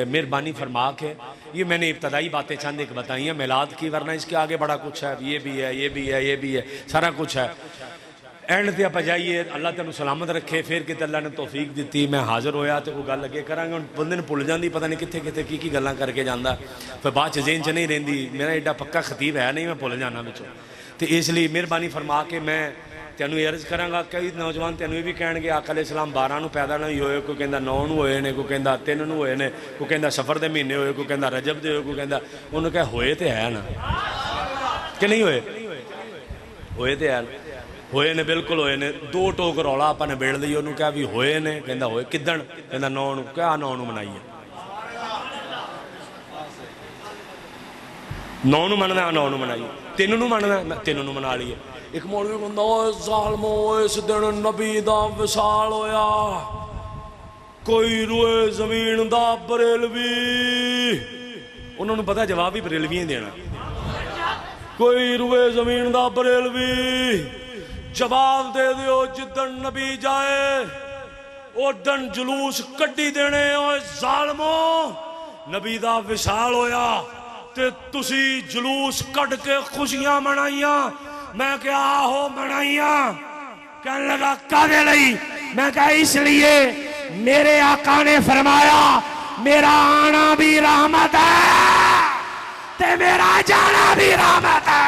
मेहरबानी फरमा के ये मैंने इब्तदाई बातें चंद एक बताई हैं मिलाद की, वरना इसके आगे बड़ा कुछ है, ये भी है, ये भी है, ये भी है, सारा कुछ है। एंड ते आप जाइए, अल्लाह तेन सलामत रखे। फिर किते अल्लाह ने तौफीक दी, मैं हाजिर होया तो कोई गल अगे करांगे। हुण बंदे नूं भुल जांदी, पता नहीं कित्थे कित्थे की गल्लां करके जांदा, फिर बाद च ज़हन च नहीं रहिंदी। मेरा एडा पक्का खतीब है नहीं, मैं भुल जाना विचों। तो इसलिए मेहरबानी फरमा के मैं तेनू अर्ज करांगा। कई नौजवान तेनू ये भी कहणगे आका अलैहिस्सलाम 12 नूं पैदा नहीं होए, कोई कहंदा 9 नूं होए ने, कोई कहंदा 3 नूं होए ने, कोई कहंदा सफर दे महीने होए, कोई कहंदा रजब दे होए, कोई कहंदा। उन्होंने कहा होए तो है ना कि नहीं होए? होए तो है, होए ने, बिल्कुल होए ने। 2 टोक रौला आपां निबेड़ लई। उन्होंने कहा भी होए ने, कहंदा होए किदण? कहंदा 9 नूं। क्या 9 नूं मनाइए? 9 नूं मनना, 9 नूं मनाइए। 3 नूं मनना, 3 नूं मना लीए। एक मौलवी कहंदा ओए ज़ालमो, इस दिन नबी दा विसाल होया, कोई रोए जमीन दा बरेलवी। उन्होंने पता जवाब भी बरेलवी देना। कोई रोए जमीन दा बरेलवी, जवाब दे दियो जिदन नबी जाए उदन जुलूस कड्डी देने। ओए ज़ालमो, नबी दा विसाल होया ते तुसी जुलूस कड के खुशियां मनाइयां। मैं क्या हो मनाइयां? कहने लगा कादे लई? मैं कहा इसलिए मेरे आका ने फरमाया मेरा आना भी रहमत है ते मेरा जाना भी रहमत है।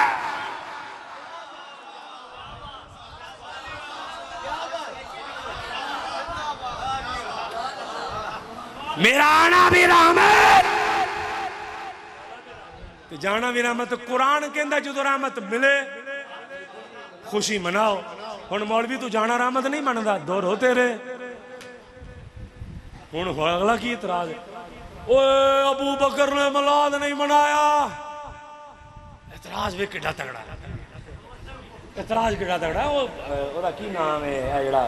मेरा आना भी रहमत ते जाना भी रहमत। कुरान कहंदा जो रहमत मिले खुशी मनाओ। हुण मौलवी तू जाना रहमत नहीं मनदा, दूर हो तेरे। हुण अगला की इतराज, ओए अबू बकर ने मिलाद नहीं मनाया। इतराज वे किड्डा तगड़ा, इतराज किड्डा तगड़ा। ओदा की नाम है जेड़ा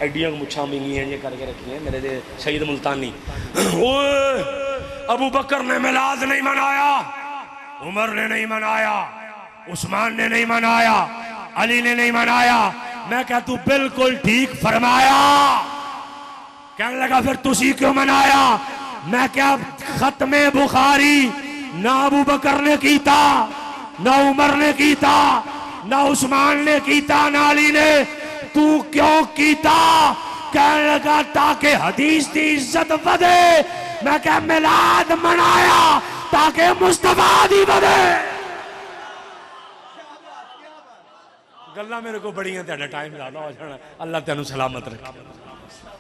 एडियां मुछां मिंगियां जे करके रखी है मेरे दे सईद मुल्तानी। ओए अबू बकर ने मिलाद नहीं मनाया, उमर ने नहीं मनाया, उस्मान ने नहीं मनाया, अली ने नहीं मनाया। मैं कहा तू बिल्कुल ठीक फरमाया। कहने लगा फिर तुसी क्यों मनाया? मैं क्या खत्मे बुखारी ना अबू बकर ने कीता, ना उमर ने कीता, ना उस्मान ने कीता, ना अली ने, तू क्यों कीता? कहने लगा ताकि हदीस की इज्जत बढ़े। मैं क्या मिलाद मनाया ताकि मुस्तफा दी बढ़े। गल्ला मेरे को बड़ियां, टाइम ज्यादा हो जाना। अल्लाह तेनू सलामत रखे।